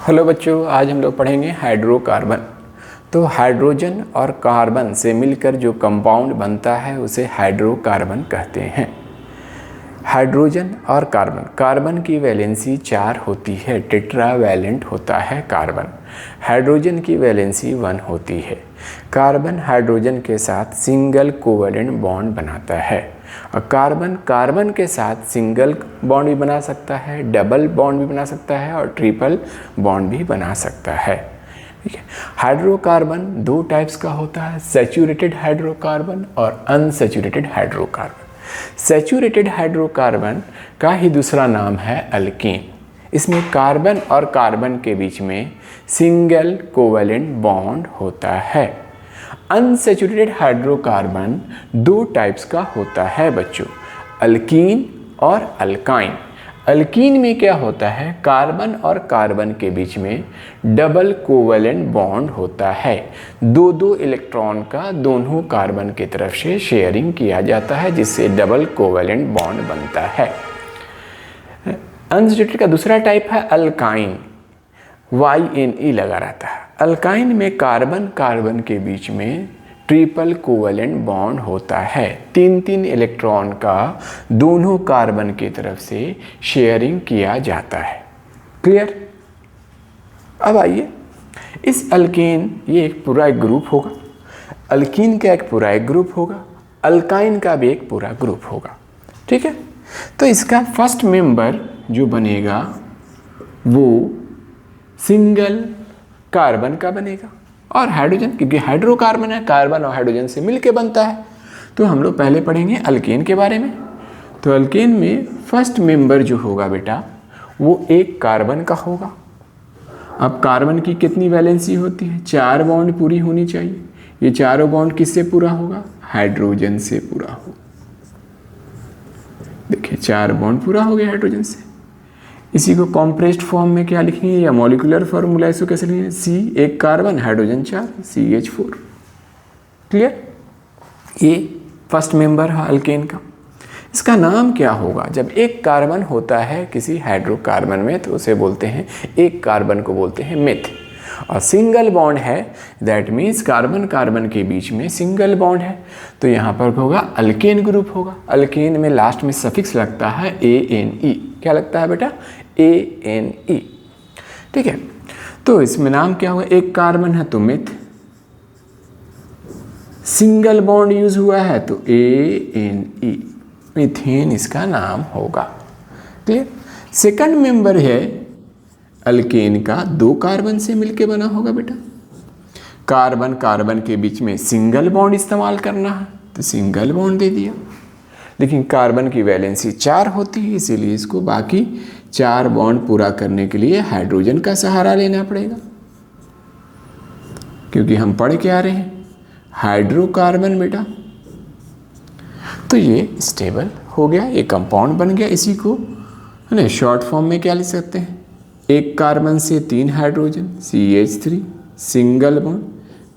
Hello बच्चों, आज हम लोग पढ़ेंगे हाइड्रोकार्बन। तो हाइड्रोजन और कार्बन से मिलकर जो कंपाउंड बनता है उसे हाइड्रोकार्बन कहते हैं। हाइड्रोजन और कार्बन की वैलेंसी 4 होती है, टेट्रावैलेंट होता है कार्बन। हाइड्रोजन की वैलेंसी 1 होती है। कार्बन हाइड्रोजन के साथ सिंगल कोवैलेंट बॉन्ड बनाता है और कार्बन के साथ सिंगल बॉन्ड भी बना सकता है, डबल बॉन्ड भी बना सकता है और ट्रिपल बॉन्ड भी बना सकता है। ठीक है। हाइड्रोकार्बन 2 टाइप्स का होता है, सैचुरेटेड हाइड्रोकार्बन और अनसैचुरेटेड हाइड्रोकार्बन। सैचुरेटेड हाइड्रोकार्बन का ही दूसरा नाम है अल्कीन। इसमें कार्बन और कार्बन के बीच में सिंगल कोवैलेंट बॉन्ड होता है। अनसैचुरेटेड हाइड्रोकार्बन 2 टाइप्स का होता है बच्चों, अल्कीन और अल्काइन। अल्कीन में क्या होता है, कार्बन और कार्बन के बीच में डबल कोवैलेंट बॉन्ड होता है। 2 इलेक्ट्रॉन का दोनों कार्बन की तरफ से शेयरिंग किया जाता है, जिससे डबल कोवैलेंट बॉन्ड बनता है। अनसैचुरेटेड का दूसरा टाइप है अल्काइन, YNE लगा रहता है। अल्काइन में कार्बन के बीच में ट्रिपल कोवैलेंट बॉन्ड होता है। 3 इलेक्ट्रॉन का दोनों कार्बन की तरफ से शेयरिंग किया जाता है। क्लियर? अब आइए, इस अल्केन ये एक पूरा एक ग्रुप होगा, अल्कीन का एक पूरा एक ग्रुप होगा, अल्काइन का भी एक पूरा ग्रुप होगा। ठीक है। तो इसका फर्स्ट मेंबर जो बनेगा वो सिंगल कार्बन का बनेगा और हाइड्रोजन, क्योंकि हाइड्रोकार्बन है, कार्बन और हाइड्रोजन से मिलके बनता है। तो हम लोग पहले पढ़ेंगे अल्केन के बारे में। तो अल्केन में फर्स्ट मेंबर जो होगा बेटा वो एक कार्बन का होगा। अब कार्बन की कितनी वैलेंसी होती है, 4 बॉन्ड पूरी होनी चाहिए। ये चारों बॉन्ड किससे पूरा होगा, हाइड्रोजन से पूरा होगा। देखिए 4 बॉन्ड पूरा हो गया हाइड्रोजन से। इसी को कॉम्प्रेस्ड फॉर्म में क्या लिखेंगे या मॉलिक्यूलर फॉर्मूला इसको कैसे लिखेंगे, C एक कार्बन हाइड्रोजन 4 CH4। क्लियर? ये फर्स्ट मेंबर है अल्केन का। इसका नाम क्या होगा, जब एक कार्बन होता है किसी हाइड्रोकार्बन में तो उसे बोलते हैं, एक कार्बन को बोलते हैं मेथ। और सिंगल बॉन्ड है, दैट मीन्स कार्बन के बीच में सिंगल बॉन्ड है, तो यहाँ पर होगा अल्केन ग्रुप होगा। अल्केन में लास्ट में सफिक्स लगता है ANE। क्या लगता है बेटा, ANE। ठीक है। तो इसमें नाम क्या होगा, एक कार्बन है तो मेथ, सिंगल बॉन्ड यूज हुआ है तो ANE, मीथेन इसका नाम होगा। क्लियर? सेकंड मेंबर है अल्केन का 2 कार्बन से मिलके बना होगा बेटा। कार्बन के बीच में सिंगल बॉन्ड इस्तेमाल करना है तो सिंगल बॉन्ड दे दिया, लेकिन कार्बन की वैलेंसी 4 होती है, इसीलिए इसको बाकी 4 बॉन्ड पूरा करने के लिए हाइड्रोजन का सहारा लेना पड़ेगा, क्योंकि हम पढ़ के आ रहे हैं हाइड्रोकार्बन बेटा। तो ये स्टेबल हो गया, ये कंपाउंड बन गया। इसी को है ना शॉर्ट फॉर्म में क्या लिख सकते हैं, एक कार्बन से 3 हाइड्रोजन CH3 सिंगल बॉन्ड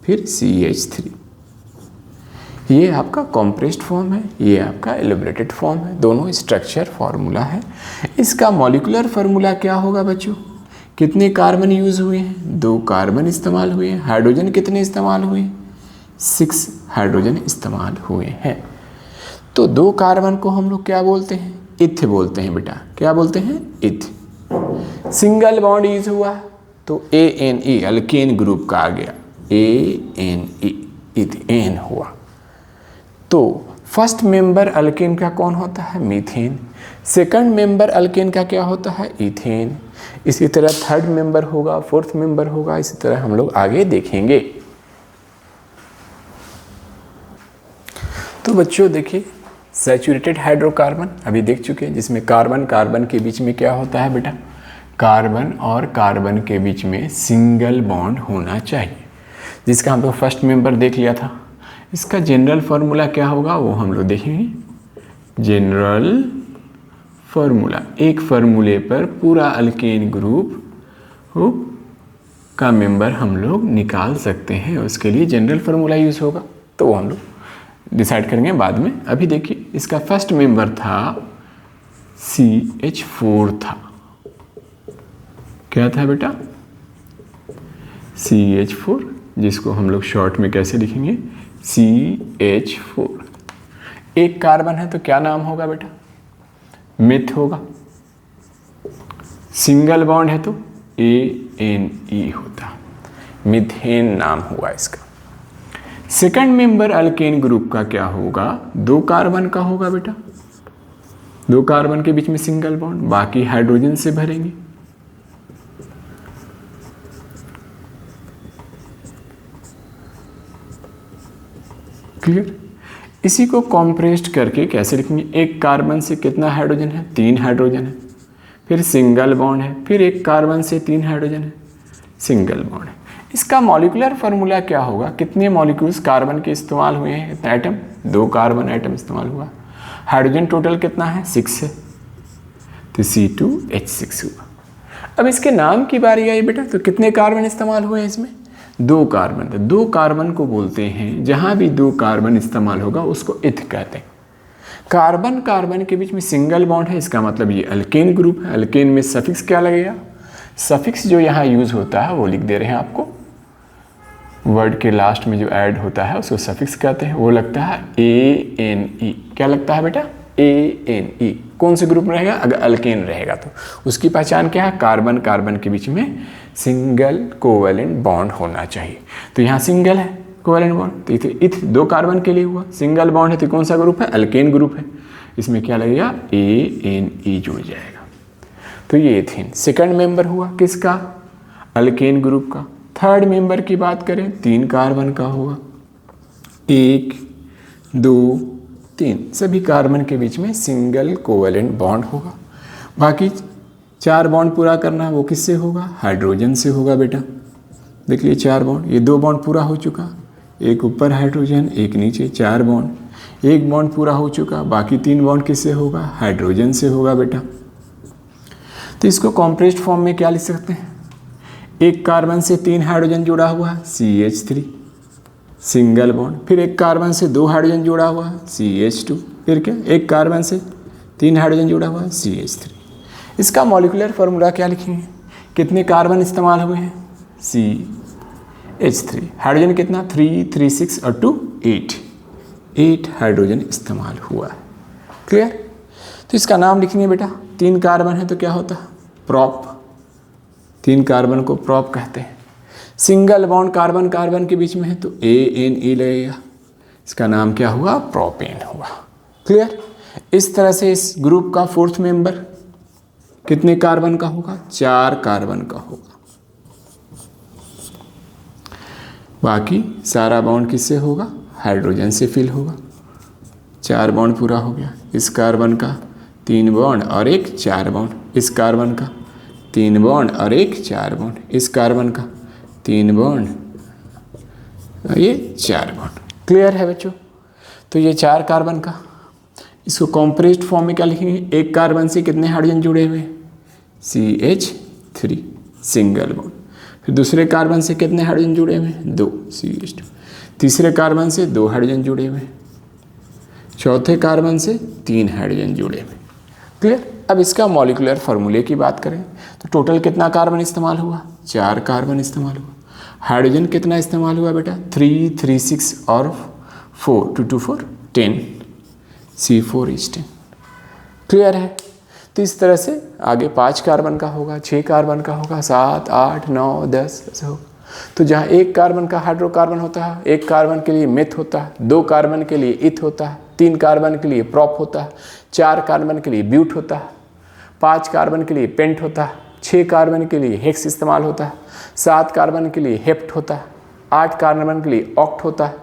फिर CH3। ये आपका कॉम्प्रेस्ड फॉर्म है, ये आपका एलिब्रेटेड फॉर्म है, दोनों स्ट्रक्चर फार्मूला है। इसका मॉलिक्यूलर फार्मूला क्या होगा बच्चों, कितने कार्बन यूज हुए हैं, 2 कार्बन इस्तेमाल हुए हैं। हाइड्रोजन कितने इस्तेमाल हुए हैं, 6 हाइड्रोजन इस्तेमाल हुए हैं। तो 2 कार्बन को हम लोग क्या बोलते हैं, इथ बोलते हैं बेटा। क्या बोलते हैं, इथ। सिंगल बॉन्ड यूज हुआ तो ANE अल्केन ग्रुप का आ गया, ANE इथेन हुआ। तो फर्स्ट मेंबर अल्केन का कौन होता है, मीथेन। सेकंड मेंबर अल्केन का क्या होता है, इथेन। इसी तरह थर्ड मेंबर होगा, फोर्थ मेंबर होगा, इसी तरह हम लोग आगे देखेंगे। तो बच्चों देखिए, सैचुरेटेड हाइड्रोकार्बन अभी देख चुके हैं, जिसमें कार्बन के बीच में क्या होता है बेटा, कार्बन और कार्बन के बीच में सिंगल बॉन्ड होना चाहिए, जिसका हम लोग फर्स्ट मेंबर देख लिया था। इसका जनरल फार्मूला क्या होगा वो हम लोग देखेंगे। जनरल फार्मूला, एक फार्मूले पर पूरा अल्केन ग्रुप का मेंबर हम लोग निकाल सकते हैं, उसके लिए जनरल फार्मूला यूज होगा, तो वो हम लोग डिसाइड करेंगे बाद में। अभी देखिए, इसका फर्स्ट मेंबर था CH4 था। क्या था बेटा, CH4, जिसको हम लोग शॉर्ट में कैसे लिखेंगे, CH4। एक कार्बन है तो क्या नाम होगा बेटा, मिथ होगा। सिंगल बॉन्ड है तो ANE होता, मिथेन नाम हुआ इसका। सेकंड मेंबर अल्केन ग्रुप का क्या होगा, 2 कार्बन का होगा बेटा, 2 कार्बन के बीच में सिंगल बॉन्ड, बाकी हाइड्रोजन से भरेंगे। क्लियर। इसी को कॉम्प्रेस्ड करके कैसे लिखेंगे, एक कार्बन से कितना हाइड्रोजन है, 3 हाइड्रोजन है, फिर सिंगल बॉन्ड है, फिर एक कार्बन से 3 हाइड्रोजन है, सिंगल बॉन्ड है। इसका मॉलिक्यूलर फार्मूला क्या होगा, कितने मॉलिक्यूल्स कार्बन के इस्तेमाल हुए हैं, इतना एटम, 2 कार्बन एटम इस्तेमाल हुआ। हाइड्रोजन टोटल कितना है, 6 है, तो C2H6 हुआ। अब इसके नाम की बारी आई बेटा, तो कितने कार्बन इस्तेमाल हुए हैं इसमें, 2 कार्बन। तो 2 कार्बन को बोलते हैं, जहां भी 2 कार्बन इस्तेमाल होगा उसको इथ कहते हैं। कार्बन कार्बन के बीच में सिंगल बॉन्ड है, इसका मतलब ये अल्केन ग्रुप है। अल्केन में सफिक्स क्या लगेगा, सफिक्स जो यहाँ यूज होता है वो लिख दे रहे हैं आपको, वर्ड के लास्ट में जो ऐड होता है उसको सफिक्स कहते हैं, वो लगता है ANE। क्या लगता है बेटा, ANE। कौन से ग्रुप में रहेगा, अगर अल्केन रहेगा तो उसकी पहचान क्या है, कार्बन कार्बन के बीच में सिंगल कोवेलेंट बॉन्ड होना चाहिए। तो यहाँ सिंगल है कोवेलेंट बॉन्ड, तो इथ 2 कार्बन के लिए हुआ, सिंगल बॉन्ड है तो कौन सा ग्रुप है, अल्केन ग्रुप है, इसमें क्या लगेगा, ANE जुड़ जाएगा। तो ये एथेन सेकंड मेंबर हुआ किसका, अल्केन ग्रुप का। थर्ड मेंबर की बात करें, 3 कार्बन का होगा, 1 2 3, सभी कार्बन के बीच में सिंगल कोवेलेंट बॉन्ड होगा। बाकी 4 बॉन्ड पूरा करना, वो किससे होगा, हाइड्रोजन से होगा बेटा। देख लीजिए 4 बॉन्ड, ये 2 बॉन्ड पूरा हो चुका, एक ऊपर हाइड्रोजन एक नीचे, 4 बॉन्ड। 1 बॉन्ड पूरा हो चुका, बाकी 3 बॉन्ड किससे होगा, हाइड्रोजन से होगा बेटा। तो इसको कॉम्प्रेस्ड फॉर्म में क्या लिख सकते हैं, एक कार्बन से 3 हाइड्रोजन जुड़ा हुआ है, CH3 सिंगल बॉन्ड, फिर एक कार्बन से 2 हाइड्रोजन जुड़ा हुआ है, CH2, फिर क्या, एक कार्बन से 3 हाइड्रोजन जुड़ा हुआ है, CH3। इसका मॉलिक्यूलर फार्मूला क्या लिखेंगे, कितने कार्बन इस्तेमाल हुए हैं, CH3, हाइड्रोजन कितना, 3 3 6 और 2 8 हाइड्रोजन इस्तेमाल हुआ है। क्लियर। तो इसका नाम लिखेंगे बेटा, 3 कार्बन है तो क्या होता है, प्रॉप, 3 कार्बन को प्रॉप कहते हैं। सिंगल बॉन्ड कार्बन कार्बन के बीच में है तो ANE लगेगा, इसका नाम क्या हुआ, प्रोपेन हुआ। क्लियर। इस तरह से इस ग्रुप का 4th मेंबर कितने कार्बन का होगा, 4 कार्बन का होगा। बाकी सारा बॉन्ड किससे होगा, हाइड्रोजन से फिल होगा। 4 बॉन्ड पूरा हो गया, इस कार्बन का 3 बॉन्ड और एक 4 बॉन्ड, इस कार्बन का 3 बॉन्ड और एक 4 बॉन्ड, इस कार्बन का 3 बॉन्ड और ये 4 बॉन्ड। क्लियर है बच्चों। तो ये 4 कार्बन का, इसको कॉम्प्रेस्ड फॉर्म में क्या लिखेंगे, एक कार्बन से कितने हाइड्रोजन जुड़े हुए, CH3 सिंगल बॉन्ड, फिर दूसरे कार्बन से कितने हाइड्रोजन जुड़े हुए हैं, 2 CH2, तीसरे कार्बन से 2 हाइड्रोजन जुड़े हुए, चौथे कार्बन से 3 हाइड्रोजन जुड़े हुए। क्लियर। अब इसका मॉलिक्यूलर फार्मूले की बात करें तो टोटल कितना कार्बन इस्तेमाल हुआ, 4 कार्बन इस्तेमाल हुआ। हाइड्रोजन कितना इस्तेमाल हुआ बेटा, 3 3 6 और 4 2 2 4 10, C4H10। क्लियर है। तो इस तरह से आगे 5 कार्बन का होगा, 6 कार्बन का होगा, 7 8 9 10 ऐसे होगा। तो जहाँ 1 कार्बन का हाइड्रोकार्बन होता है, 1 कार्बन के लिए मिथ होता है, 2 कार्बन के लिए इथ होता है, 3 कार्बन के लिए प्रॉप होता है, 4 कार्बन के लिए ब्यूट होता है, 5 कार्बन के लिए पेंट होता है, 6 कार्बन के लिए हेक्स इस्तेमाल होता है, 7 कार्बन के लिए हेप्ट होता है, 8 कार्बन के लिए ऑक्ट होता है,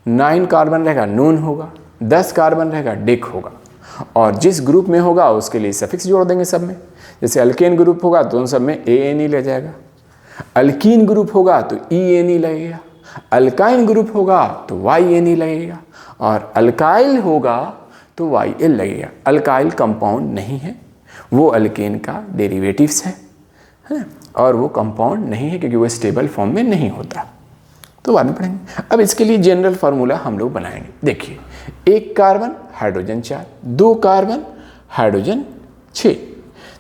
9 कार्बन रहेगा नून होगा, 10 कार्बन रहेगा डिक होगा। और जिस ग्रुप में होगा उसके लिए सफिक्स जोड़ देंगे सब में। जैसे अल्केन ग्रुप होगा तो उन सब में ANE ले जाएगा, अल्कीन ग्रुप होगा तो ENE लगेगा, अल्काइन ग्रुप होगा तो YNE लगेगा, और अल्काइल होगा तो YL लगेगा। अल्काइल कंपाउंड नहीं है, वो अल्केन का डेरिवेटिव्स है ना, और वो कंपाउंड नहीं है क्योंकि वो स्टेबल फॉर्म में नहीं होता। तो बाद में पढ़ेंगे। अब इसके लिए जनरल फार्मूला हम लोग बनाएंगे। देखिए, 1 carbon hydrogen 4, 2 carbon hydrogen 6,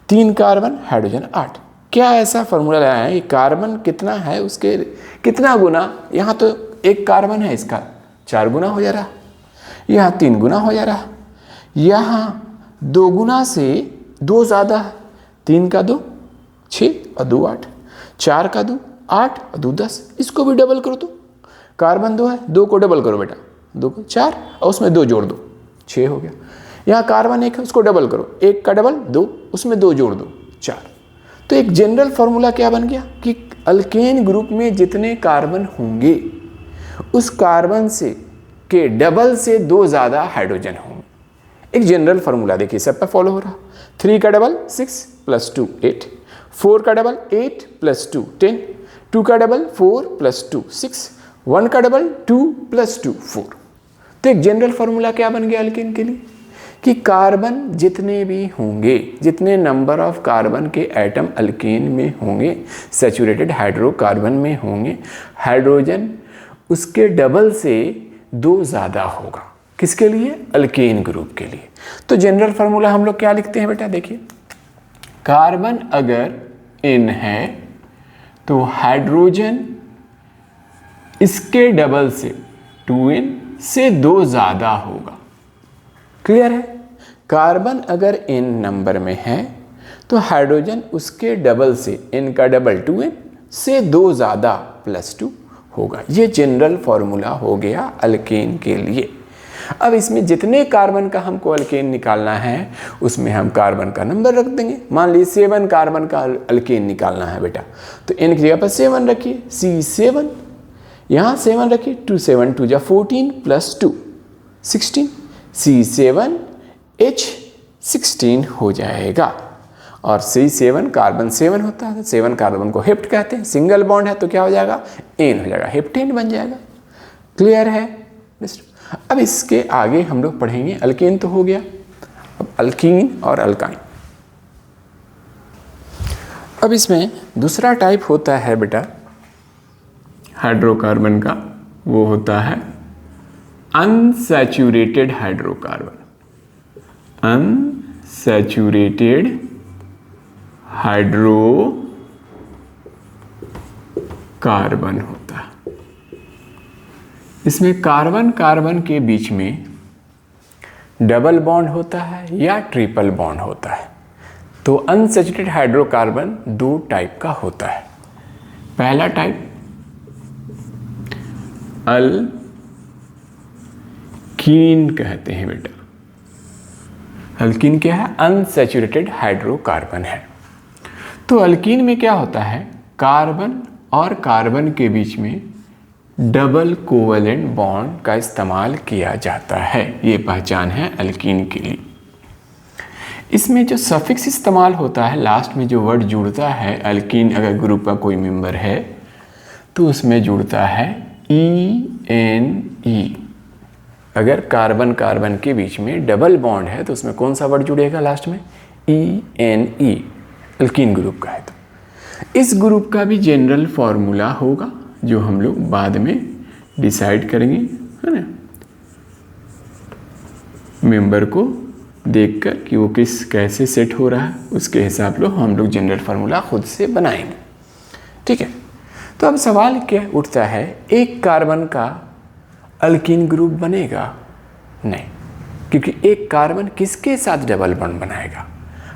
3 carbon hydrogen 8, क्या ऐसा फॉर्मूला लाया है, कार्बन कितना है उसके कितना गुना, यहाँ तो एक कार्बन है इसका 4 गुना हो जा रहा, यहाँ 3 गुना हो जा रहा, यहाँ 2 गुना से 2 ज़्यादा है, 3 का 2 6 और 2 8, 4 का 2 8 और 2 10, इसको भी डबल करो तो कार्बन 2 है, 2 को डबल करो बेटा, 2 को 4 और उसमें 2 जोड़ दो 6 हो गया। यहाँ कार्बन 1 है, उसको डबल करो, 1 का डबल 2, उसमें 2 जोड़ दो 4। तो एक जनरल फॉर्मूला क्या बन गया कि अल्केन ग्रुप में जितने कार्बन होंगे उस कार्बन से के डबल से 2 ज़्यादा हाइड्रोजन होंगे। एक जनरल फॉर्मूला देखिए सब पे फॉलो हो रहा। 3 का डबल 6 + 2 8, 4 का डबल 8 + 2 10, 2 का डबल 4 + 2 6, 1 का डबल 2 + 2 4। तो एक जनरल फॉर्मूला क्या बन गया अल्केन के लिए कि कार्बन जितने भी होंगे, जितने नंबर ऑफ कार्बन के एटम अल्केन में होंगे, सैचुरेटेड हाइड्रोकार्बन में होंगे, हाइड्रोजन उसके डबल से 2 ज़्यादा होगा। किसके लिए? अल्केन ग्रुप के लिए। तो जनरल फार्मूला हम लोग क्या लिखते हैं बेटा, देखिए कार्बन अगर N है तो हाइड्रोजन इसके डबल से 2N से 2 ज़्यादा होगा। क्लियर है? कार्बन अगर N नंबर में है तो हाइड्रोजन उसके डबल से N का डबल 2N से 2 ज़्यादा +2 होगा। ये जनरल फॉर्मूला हो गया अल्केन के लिए। अब इसमें जितने कार्बन का हमको अल्केन निकालना है उसमें हम कार्बन का नंबर रख देंगे। मान लीजिए 7 कार्बन का अल्केन निकालना है बेटा, तो N की जगह पर 7 रखिए, C7, यहाँ 7 रखिए, 2 7 2 14 + 2 16, C7H16 हो जाएगा। और C7 कार्बन 7 होता है, 7 कार्बन को हेप्ट कहते हैं, सिंगल बॉन्ड है तो क्या हो जाएगा, N हो जाएगा, हेप्टेन बन जाएगा। क्लियर है मिस्टर? अब इसके आगे हम लोग पढ़ेंगे, अल्केन तो हो गया, अब अल्कीन और अल्काइन। अब इसमें दूसरा टाइप होता है बेटा हाइड्रोकार्बन का, वो होता है अनसैचुरेटेड हाइड्रोकार्बन। अनसैचुरेटेड हाइड्रोकार्बन होता है। इसमें कार्बन कार्बन के बीच में डबल बॉन्ड होता है या ट्रिपल बॉन्ड होता है। तो अनसैचुरेटेड हाइड्रोकार्बन 2 टाइप का होता है। पहला टाइप अल्कीन कहते हैं बेटा। अल्कीन क्या है? अनसैचुरेटेड हाइड्रोकार्बन है। तो अल्कीन में क्या होता है, कार्बन और कार्बन के बीच में डबल कोवेलेंट बॉन्ड का इस्तेमाल किया जाता है। ये पहचान है अल्कीन के लिए। इसमें जो सफिक्स इस्तेमाल होता है, लास्ट में जो वर्ड जुड़ता है, अल्कीन अगर ग्रुप का कोई मेंबर है तो उसमें जुड़ता है ENE। अगर कार्बन कार्बन के बीच में डबल बॉन्ड है तो उसमें कौन सा वर्ड जुड़ेगा लास्ट में? ENE, अल्कीन ग्रुप का है। तो इस ग्रुप का भी जनरल फॉर्मूला होगा जो हम लोग बाद में डिसाइड करेंगे, है ना, मेंबर को देखकर कि वो कैसे सेट हो रहा है, उसके हिसाब से हम लोग जनरल फार्मूला खुद से बनाएंगे। ठीक है, तो अब सवाल क्या उठता है, एक कार्बन का अल्कीन ग्रुप बनेगा? नहीं, क्योंकि एक कार्बन किसके साथ डबल बॉन्ड बनाएगा?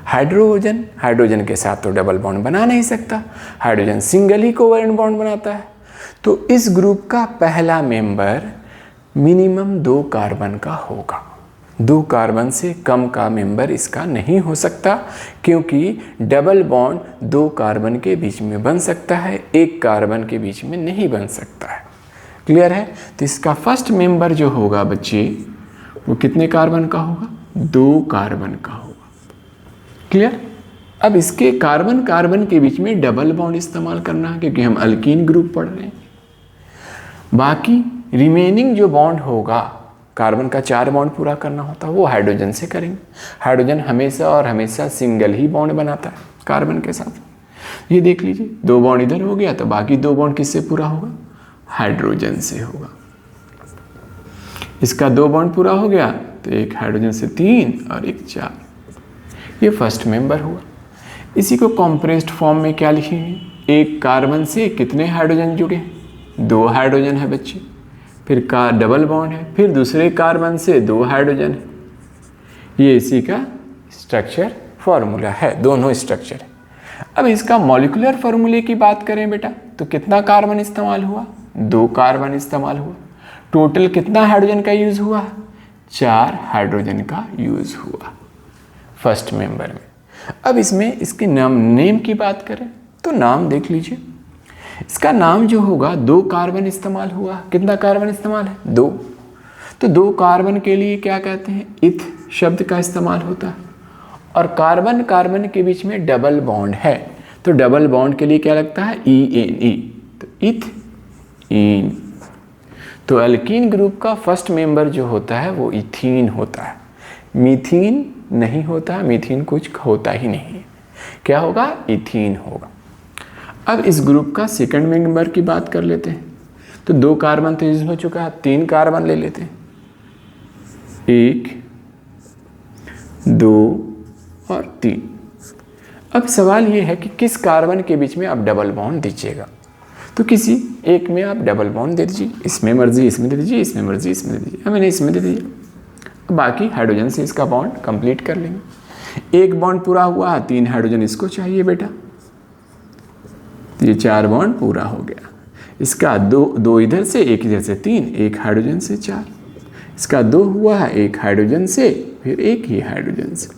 हाइड्रोजन। हाइड्रोजन के साथ तो डबल बॉन्ड बना नहीं सकता, हाइड्रोजन सिंगल ही कोवेलेंट बॉन्ड बनाता है। तो इस ग्रुप का पहला मेंबर मिनिमम 2 कार्बन का होगा। 2 कार्बन से कम का मेंबर इसका नहीं हो सकता, क्योंकि डबल बॉन्ड 2 कार्बन के बीच में बन सकता है, 1 कार्बन के बीच में नहीं बन सकता है। क्लियर है? तो इसका फर्स्ट मेंबर जो होगा बच्चे, वो कितने कार्बन का होगा? 2 कार्बन का होगा। क्लियर? अब इसके कार्बन कार्बन के बीच में डबल बॉन्ड इस्तेमाल करना है, क्योंकि हम अल्कीन ग्रुप पढ़ रहे हैं। बाकी रिमेनिंग जो बॉन्ड होगा, कार्बन का 4 बॉन्ड पूरा करना होता है, वो हाइड्रोजन से करेंगे। हाइड्रोजन हमेशा और हमेशा सिंगल ही बॉन्ड बनाता है कार्बन के साथ। ये देख लीजिए, 2 बॉन्ड इधर हो गया तो बाकी 2 बॉन्ड किससे पूरा होगा? हाइड्रोजन से होगा। इसका 2 बॉन्ड पूरा हो गया तो एक हाइड्रोजन से 3 और एक 4, ये फर्स्ट मेंबर हुआ। इसी को कॉम्प्रेस्ड फॉर्म में क्या लिखेंगे, एक कार्बन से कितने हाइड्रोजन जुड़े, 2 हाइड्रोजन है बच्चे, फिर का डबल बॉन्ड है, फिर दूसरे कार्बन से 2 हाइड्रोजन है। ये इसी का स्ट्रक्चर फॉर्मूला है, दोनों स्ट्रक्चर है। अब इसका मॉलिक्यूलर फॉर्मूले की बात करें बेटा तो कितना कार्बन इस्तेमाल हुआ, 2 कार्बन इस्तेमाल हुआ। टोटल कितना हाइड्रोजन का यूज़ हुआ, 4 हाइड्रोजन का यूज़ हुआ फर्स्ट मेंबर में। अब इसमें इसके नेम की बात करें तो नाम देख लीजिए, इसका नाम जो होगा 2 कार्बन इस्तेमाल हुआ। कितना कार्बन इस्तेमाल है, 2। तो 2 कार्बन के लिए क्या कहते हैं, इथ शब्द का इस्तेमाल होता है। और कार्बन कार्बन के बीच में डबल बॉन्ड है तो डबल बॉन्ड के लिए क्या लगता है, ENE, तो इथ इन। तो एल्कीन ग्रुप का फर्स्ट मेंबर जो होता है वो इथीन होता है, मीथीन नहीं होता। मीथीन कुछ होता ही नहीं है, क्या होगा, इथीन होगा। अब इस ग्रुप का सेकंड मेंबर की बात कर लेते हैं। तो 2 कार्बन तो यूज हो चुका है, 3 कार्बन ले लेते हैं, 1 2 और 3। अब सवाल ये है कि किस कार्बन के बीच में आप डबल बॉन्ड दीजिएगा। तो किसी एक में आप डबल बॉन्ड दे दीजिए, इसमें मर्जी इसमें दे दीजिए, इसमें मर्जी इसमें दे दीजिए, मैंने इसमें दे दीजिए। बाकी हाइड्रोजन से इसका बॉन्ड कंप्लीट कर लेंगे। एक बॉन्ड पूरा हुआ, 3 हाइड्रोजन इसको चाहिए बेटा, ये 4 बॉन्ड पूरा हो गया। इसका 2 इधर से, 1 इधर से, 3, 1 हाइड्रोजन से 4। इसका 2 हुआ है, 1 हाइड्रोजन से, फिर 1 ही हाइड्रोजन से,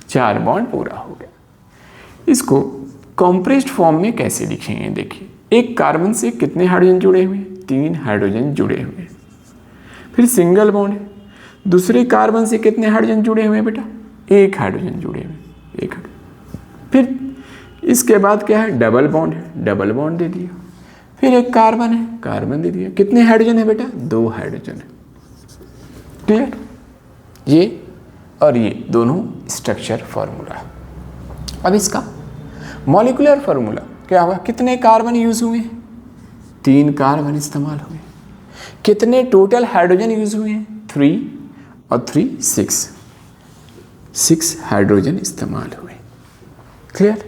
4 बॉन्ड पूरा हो गया। इसको कॉम्प्रेस्ड फॉर्म में कैसे लिखेंगे, देखिए एक कार्बन से कितने हाइड्रोजन जुड़े हुए हैं, 3 हाइड्रोजन जुड़े हुए हैं। फिर सिंगल बॉन्ड है, दूसरे कार्बन से कितने हाइड्रोजन जुड़े हुए हैं बेटा, 1 हाइड्रोजन जुड़े हुए हैं, 1 हाइड्रोजन। फिर इसके बाद क्या है, डबल बॉन्ड है, डबल बॉन्ड दे दिया। फिर एक कार्बन है, कार्बन दे दिया। कितने हाइड्रोजन है बेटा, 2 हाइड्रोजन है। क्लियर, ये और ये दोनों स्ट्रक्चर फॉर्मूला है। अब इसका मॉलिक्यूलर फार्मूला क्या होगा, कितने कार्बन यूज हुए हैं, 3 कार्बन इस्तेमाल हुए। कितने टोटल हाइड्रोजन यूज हुए हैं, 3 और 3 6 हाइड्रोजन इस्तेमाल हुए। क्लियर।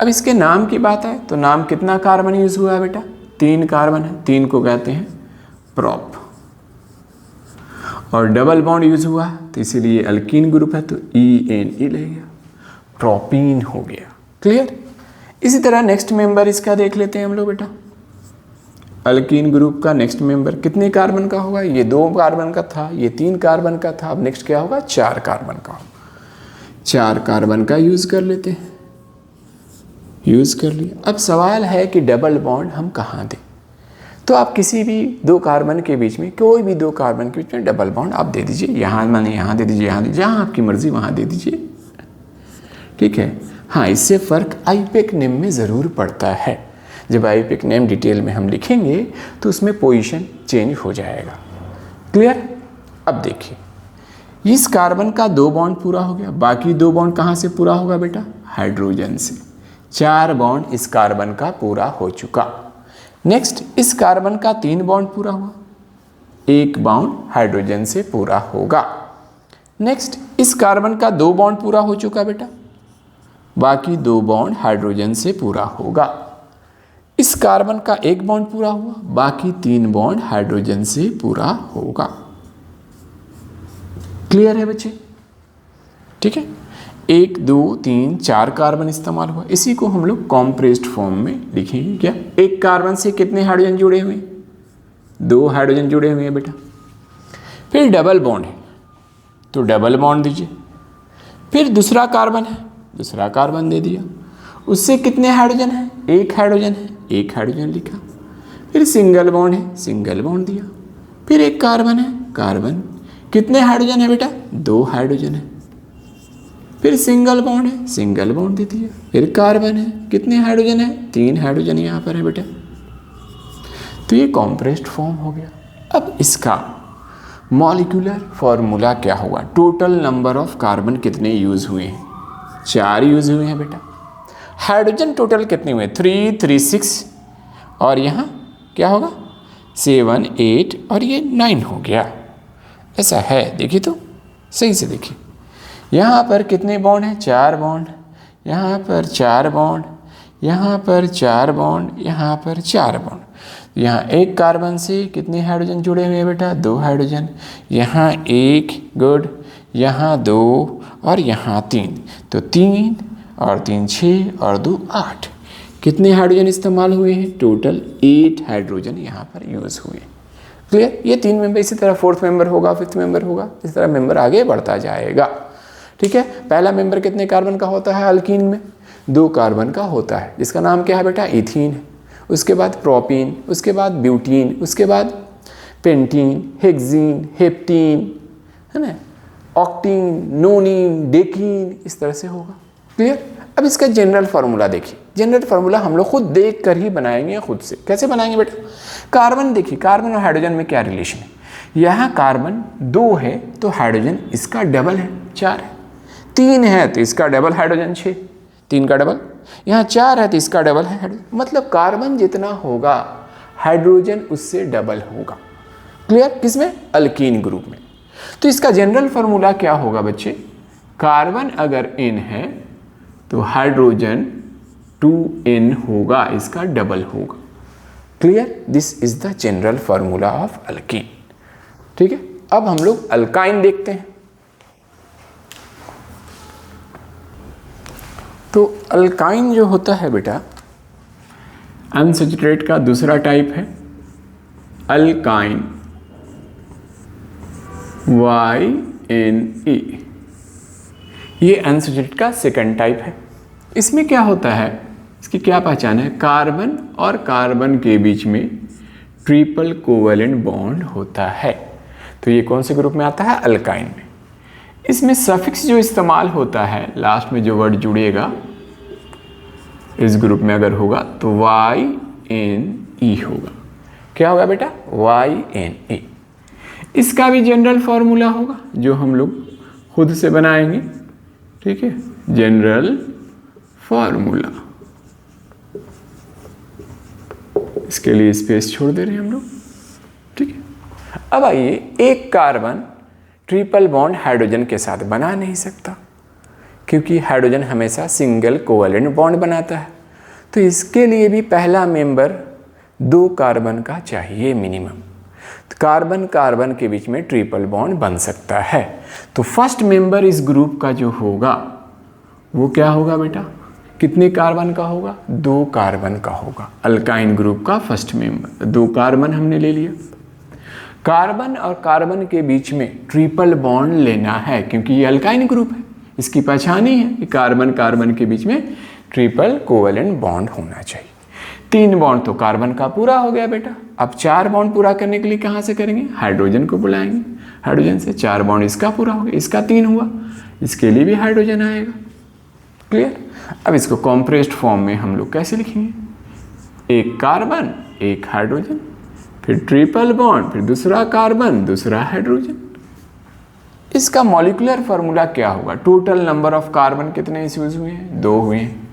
अब इसके नाम की बात है तो नाम कितना कार्बन यूज हुआ है बेटा, 3 कार्बन है, 3 को कहते हैं प्रोप। और डबल बॉन्ड यूज हुआ तो इसीलिए अल्कीन ग्रुप है तो ENE लगेगा, प्रोपीन हो गया। क्लियर। इसी तरह नेक्स्ट मेंबर इसका देख लेते हैं हम लोग बेटा। अल्कीन ग्रुप का नेक्स्ट मेंबर कितने कार्बन का होगा, ये 2 कार्बन का था, ये 3 कार्बन का था। अब नेक्स्ट क्या होगा, 4 कार्बन का। 4 कार्बन का यूज कर लेते हैं, यूज कर लिया। अब सवाल है कि डबल बॉन्ड हम कहाँ दें, तो आप किसी भी 2 कार्बन के बीच में, कोई भी 2 कार्बन के बीच में डबल बॉन्ड आप दे दीजिए। यहाँ माने यहाँ दे दीजिए, यहाँ दीजिए, जहाँ आपकी मर्जी वहाँ दे दीजिए। ठीक है। हाँ, इससे फ़र्क आईपैक नेम में ज़रूर पड़ता है। जब आईपैक नेम डिटेल में हम लिखेंगे तो उसमें पोजीशन चेंज हो जाएगा। क्लियर। अब देखिए, इस कार्बन का 2 बॉन्ड पूरा हो गया, बाकी 2 बॉन्ड कहाँ से पूरा होगा बेटा, हाइड्रोजन से। 4 बॉन्ड इस कार्बन का पूरा हो चुका। नेक्स्ट इस कार्बन का 3 बॉन्ड पूरा हुआ, 1 बॉन्ड हाइड्रोजन से पूरा होगा। नेक्स्ट इस कार्बन का 2 बॉन्ड पूरा हो चुका बेटा, बाकी 2 बॉन्ड हाइड्रोजन से पूरा होगा। इस कार्बन का 1 बॉन्ड पूरा हुआ, बाकी 3 बॉन्ड हाइड्रोजन से पूरा होगा। क्लियर है बच्चे। ठीक है। 1 2 3 4 कार्बन इस्तेमाल हुआ। इसी को हम लोग कॉम्प्रेस्ड फॉर्म में लिखेंगे। क्या, एक कार्बन से कितने हाइड्रोजन जुड़े हुए हैं, 2 हाइड्रोजन जुड़े हुए हैं बेटा। फिर डबल बॉन्ड है तो डबल बॉन्ड दीजिए। फिर दूसरा कार्बन है, दूसरा कार्बन दे दिया। उससे कितने हाइड्रोजन है, 1 हाइड्रोजन है, 1 हाइड्रोजन लिखा। फिर सिंगल बॉन्ड है, सिंगल बॉन्ड दिया। फिर एक कार्बन है, कार्बन। कितने हाइड्रोजन है बेटा, 2 हाइड्रोजन है। फिर सिंगल बॉन्ड है, सिंगल बॉन्ड दे दिया। फिर कार्बन है, कितने हाइड्रोजन है, 3 हाइड्रोजन यहाँ पर है बेटा। तो ये कॉम्प्रेस्ड फॉर्म हो गया। अब इसका मॉलिक्यूलर फॉर्मूला क्या हुआ, टोटल नंबर ऑफ कार्बन कितने यूज हुए हैं, 4 यूज हुए हैं बेटा। हाइड्रोजन टोटल कितने हुए, 3 3 6 और यहाँ क्या होगा 7 8 और ये 9 हो गया। ऐसा है, देखिए तो सही से देखिए। यहाँ पर कितने बॉन्ड हैं, 4 बॉन्ड। यहाँ पर 4 बॉन्ड, यहाँ पर 4 बॉन्ड, यहाँ पर 4 बॉन्ड। यहाँ एक कार्बन से कितने हाइड्रोजन जुड़े हुए हैं बेटा? 2 हाइड्रोजन। यहाँ 1, गुड, यहाँ 2 और यहाँ 3, तो 3 और 3 6 और 2 8। कितने हाइड्रोजन इस्तेमाल हुए हैं? टोटल 8 हाइड्रोजन यहाँ पर यूज़ हुए। क्लियर? ये 3 मेंबर, इसी तरह 4th मेंबर होगा, 5th मेंबर होगा, इस तरह मेंबर आगे बढ़ता जाएगा। ठीक है, पहला मेंबर कितने कार्बन का होता है अल्कीन में? 2 कार्बन का होता है, जिसका नाम क्या है बेटा? इथीन है। उसके बाद प्रोपीन, उसके बाद ब्यूटीन, उसके बाद पेंटीन, हेक्सीन, हेप्टीन, है ना, ऑक्टीन, नोनीन, डेकीन, इस तरह से होगा। क्लियर? अब इसका जनरल फार्मूला देखिए। जनरल फार्मूला हम लोग खुद देख कर ही बनाएंगे, खुद से। कैसे बनाएंगे बेटा? कार्बन देखिए, कार्बन और हाइड्रोजन में क्या रिलेशन है? यहाँ कार्बन 2 है तो हाइड्रोजन इसका डबल है, 4 है। 3 है तो इसका डबल हाइड्रोजन 6, 3 का डबल। यहाँ 4 है तो इसका डबल है हाइड्रोजन, मतलब कार्बन जितना होगा हाइड्रोजन उससे डबल होगा। क्लियर? किसमें? अल्कीन ग्रुप में। तो इसका जनरल फार्मूला क्या होगा बच्चे? कार्बन अगर n है तो हाइड्रोजन 2n होगा, इसका डबल होगा। Clear? This is the general formula of alkyne. ठीक है, अब हम लोग अल्काइन देखते हैं। तो अल्काइन जो होता है बेटा, अनसैचुरेटेड का दूसरा टाइप है अल्काइन, YNE। ये अनसैचुरेटेड का सेकंड टाइप है। इसमें क्या होता है, इसकी क्या पहचान है? कार्बन और कार्बन के बीच में ट्रिपल कोवेलेंट बॉन्ड होता है। तो ये कौन से ग्रुप में आता है? अल्काइन में। इसमें सफिक्स जो इस्तेमाल होता है, लास्ट में जो वर्ड जुड़ेगा इस ग्रुप में अगर होगा तो YNE होगा। क्या होगा बेटा? YNE। इसका भी जनरल फॉर्मूला होगा जो हम लोग खुद से बनाएंगे। ठीक है, जनरल फॉर्मूला, इसके लिए स्पेस छोड़ दे रहे हैं हम लोग। ठीक है, अब आइए, एक कार्बन ट्रिपल बॉन्ड हाइड्रोजन के साथ बना नहीं सकता, क्योंकि हाइड्रोजन हमेशा सिंगल कोवेलेंट बॉन्ड बनाता है। तो इसके लिए भी पहला मेंबर 2 कार्बन का चाहिए मिनिमम। तो कार्बन कार्बन के बीच में ट्रिपल बॉन्ड बन सकता है। तो फर्स्ट मेंबर इस ग्रुप का जो होगा वो क्या होगा बेटा? कितने कार्बन का होगा? 2 कार्बन का होगा। अल्काइन ग्रुप का फर्स्ट मेंबर 2 कार्बन हमने ले लिया। कार्बन और कार्बन के बीच में ट्रिपल बॉन्ड लेना है, क्योंकि ये अल्काइन ग्रुप है। इसकी पहचान ही है कि कार्बन कार्बन के बीच में ट्रिपल कोवेलेंट बॉन्ड होना चाहिए। 3 बॉन्ड तो कार्बन का पूरा हो गया बेटा। अब 4 बॉन्ड पूरा करने के लिए कहाँ से करेंगे? हाइड्रोजन को बुलाएंगे। हाइड्रोजन से 4 बॉन्ड इसका पूरा हो गया, इसका 3 हुआ, इसके लिए भी हाइड्रोजन आएगा। क्लियर? अब इसको कॉम्प्रेस्ड फॉर्म में हम लोग कैसे लिखेंगे? 1 कार्बन 1 हाइड्रोजन, फिर ट्रिपल बॉन्ड, फिर दूसरा कार्बन दूसरा हाइड्रोजन। इसका मॉलिक्यूलर फार्मूला क्या होगा? टोटल नंबर ऑफ कार्बन कितने यूज हुए हैं? 2 हुए हैं।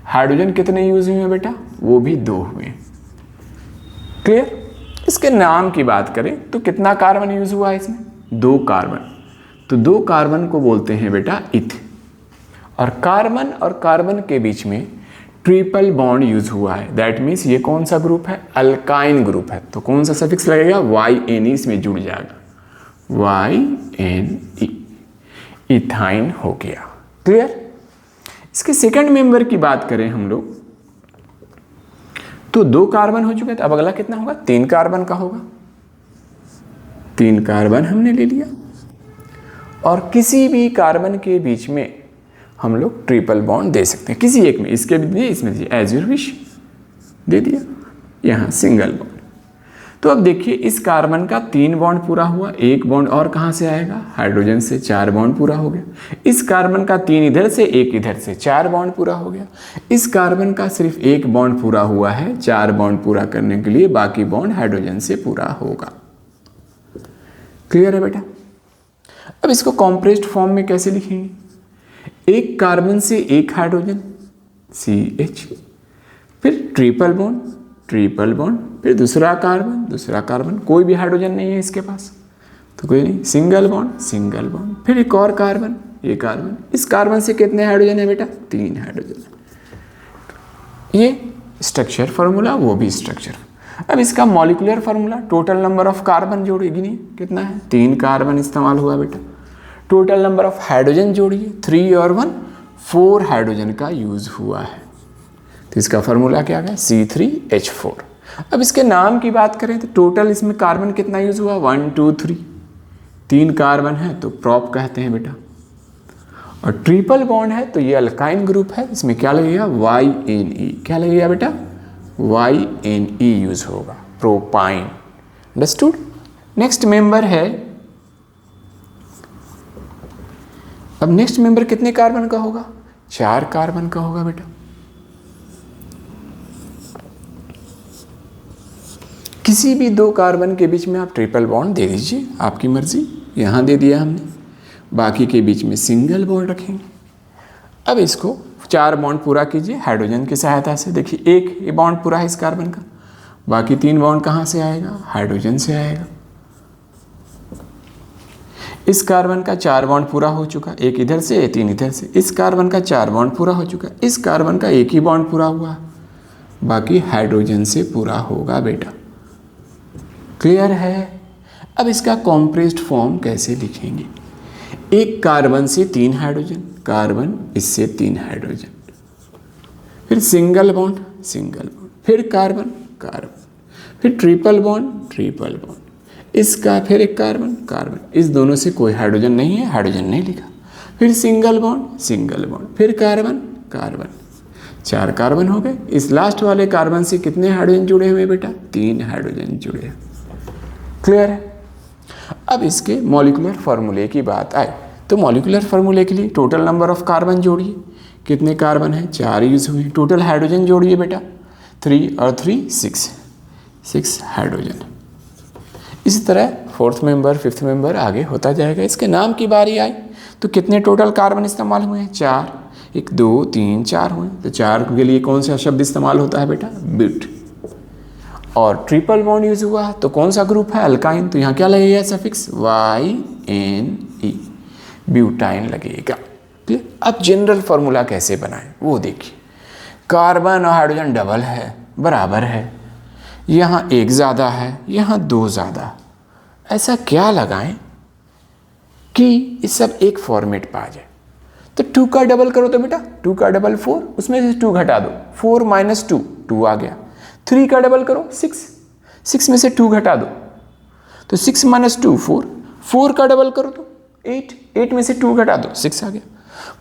हाइड्रोजन कितने यूज हुए हैं बेटा? वो भी 2 हुए हैं। क्लियर? इसके नाम की बात करें तो कितना कार्बन यूज हुआ है इसमें? 2 कार्बन। तो 2 कार्बन को बोलते हैं बेटा इथ। और कार्बन के बीच में ट्रिपल बॉन्ड यूज हुआ है, दैट मीन्स ये कौन सा ग्रुप है? अल्काइन ग्रुप है। तो कौन सा सफिक्स लगेगा? YNE इसमें जुड़ जाएगा, YNE, इथाइन हो गया। क्लियर? इसके सेकंड मेंबर की बात करें हम लोग तो 2 कार्बन हो चुके, तो अब अगला कितना होगा? 3 कार्बन का होगा। 3 कार्बन हमने ले लिया, और किसी भी कार्बन के बीच में हम लोग ट्रिपल बॉन्ड दे सकते हैं, किसी एक में, इसके भी दिए, इसमें दिए, एज यूर विश दे दिया। यहाँ सिंगल बॉन्ड। तो अब देखिए, इस कार्बन का 3 बॉन्ड पूरा हुआ, 1 बॉन्ड और कहाँ से आएगा? हाइड्रोजन से 4 बॉन्ड पूरा हो गया। इस कार्बन का 3 इधर से 1 इधर से 4 बॉन्ड पूरा हो गया। इस कार्बन का सिर्फ 1 बॉन्ड पूरा हुआ है, 4 बॉन्ड पूरा करने के लिए बाकी बॉन्ड हाइड्रोजन से पूरा होगा। क्लियर है बेटा? अब इसको कॉम्प्रेस्ड फॉर्म में कैसे लिखेंगे? 1 कार्बन से 1 हाइड्रोजन CH, फिर ट्रिपल बॉन्ड, फिर दूसरा कार्बन, कोई भी हाइड्रोजन नहीं है इसके पास तो कोई नहीं, सिंगल बॉन्ड, फिर एक और कार्बन, ये कार्बन, इस कार्बन से कितने हाइड्रोजन है बेटा? 3 हाइड्रोजन। ये स्ट्रक्चर फार्मूला, वो भी स्ट्रक्चर। अब इसका molecular formula, total number of carbon जोड़ेगी नहीं, कितना है? 3 कार्बन इस्तेमाल हुआ बेटा। टोटल नंबर ऑफ हाइड्रोजन जोड़िए, 3 और 1 4 हाइड्रोजन का यूज हुआ है, तो इसका फार्मूला क्या है? C3H4। अब इसके नाम की बात करें तो टोटल इसमें कार्बन कितना यूज हुआ? 1 2 3, 3 कार्बन है तो प्रॉप कहते हैं बेटा। और ट्रिपल बॉन्ड है तो ये अल्काइन ग्रुप है, इसमें क्या लगेगा? YNE। क्या लगेगा बेटा? YNE यूज होगा, प्रोपाइन। अंडरस्टूड? नेक्स्ट मेंबर है, अब नेक्स्ट मेंबर कितने कार्बन का होगा? 4 कार्बन का होगा बेटा। किसी भी 2 कार्बन के बीच में आप ट्रिपल बॉन्ड दे दीजिए, आपकी मर्जी। यहाँ दे दिया हमने, बाकी के बीच में सिंगल बॉन्ड रखेंगे। अब इसको 4 बॉन्ड पूरा कीजिए हाइड्रोजन की सहायता से। देखिए एक ये बॉन्ड पूरा है इस कार्बन का, बाकी 3 बॉन्ड कहाँ से आएगा? हाइड्रोजन से आएगा। इस कार्बन का 4 बॉन्ड पूरा हो चुका, एक इधर से 3 इधर से। इस कार्बन का 4 बॉन्ड पूरा हो चुका, इस कार्बन का 1 ही बॉन्ड पूरा हुआ, बाकी हाइड्रोजन से पूरा होगा बेटा। क्लियर है? अब इसका कॉम्प्रेस्ड फॉर्म कैसे लिखेंगे? एक कार्बन से 3 हाइड्रोजन, कार्बन इससे 3 हाइड्रोजन, फिर सिंगल बॉन्ड, फिर कार्बन, फिर ट्रिपल बॉन्ड, इसका फिर एक कार्बन, इस दोनों से कोई हाइड्रोजन नहीं है, हाइड्रोजन नहीं लिखा। फिर सिंगल बॉन्ड, फिर कार्बन, 4 कार्बन हो गए। इस लास्ट वाले कार्बन से कितने हाइड्रोजन जुड़े हुए बेटा? 3 हाइड्रोजन जुड़े हैं। क्लियर है? अब इसके मॉलिक्यूलर फार्मूले की बात आए तो मॉलिक्यूलर फार्मूले के लिए टोटल नंबर ऑफ कार्बन जोड़िए, कितने कार्बन है? 4 यूज हुए। टोटल हाइड्रोजन जोड़िए बेटा, 3 और 3 6 हाइड्रोजन। इसी तरह 4th मेंबर, 5th मेंबर आगे होता जाएगा। इसके नाम की बारी आई तो कितने टोटल कार्बन इस्तेमाल हुए हैं? 4, 1 2 3 4 हुए। तो 4 के लिए कौन सा शब्द इस्तेमाल होता है बेटा? ब्यूट। और ट्रिपल बॉन्ड यूज हुआ तो कौन सा ग्रुप है? अल्काइन, तो यहाँ क्या लगेगा? सफिक्स YNE, ब्यूटाइन लगेगा। क्लियर? अब जनरल फार्मूला कैसे बनाएं वो देखिए। कार्बन और हाइड्रोजन डबल है, बराबर है, यहाँ 1 ज़्यादा है, यहाँ 2 ज़्यादा। ऐसा क्या लगाएं कि ये सब एक फॉर्मेट पा जाए? तो 2 का डबल करो तो बेटा 2 का डबल 4, उसमें से 2 घटा दो, 4 - 2 2 आ गया। 3 का डबल करो 6 में से 2 घटा दो तो 6 - 2 4, 4 का डबल करो तो 8 में से 2 घटा दो 6 आ गया।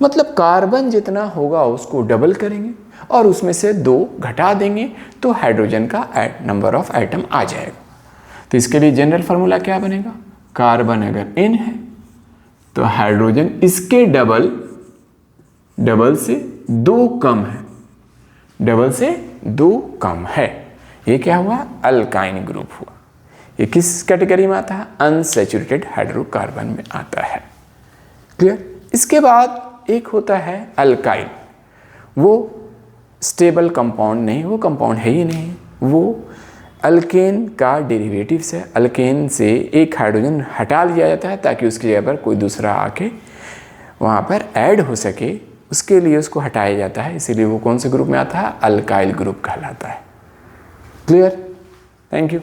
मतलब कार्बन जितना होगा उसको डबल करेंगे और उसमें से 2 घटा देंगे तो हाइड्रोजन का नंबर ऑफ आइटम आ जाएगा। तो इसके लिए जनरल फार्मूला क्या बनेगा? कार्बन अगर n है तो हाइड्रोजन इसके डबल से 2 कम है, डबल से 2 कम है। ये क्या हुआ? अल्काइन ग्रुप हुआ। ये किस कैटेगरी में आता है? अनसैचुरेटेड हाइड्रोकार्बन में आता है। क्लियर? इसके बाद एक होता है अल्काइल, वो स्टेबल कंपाउंड नहीं, वो कंपाउंड है ही नहीं, वो अल्केन का डेरिवेटिव्स है। अल्केन से एक हाइड्रोजन हटा लिया जाता है ताकि उसकी जगह पर कोई दूसरा आके वहाँ पर ऐड हो सके, उसके लिए उसको हटाया जाता है। इसीलिए वो कौन से ग्रुप में आता है? अल्काइल ग्रुप कहलाता है। क्लियर? Thank you.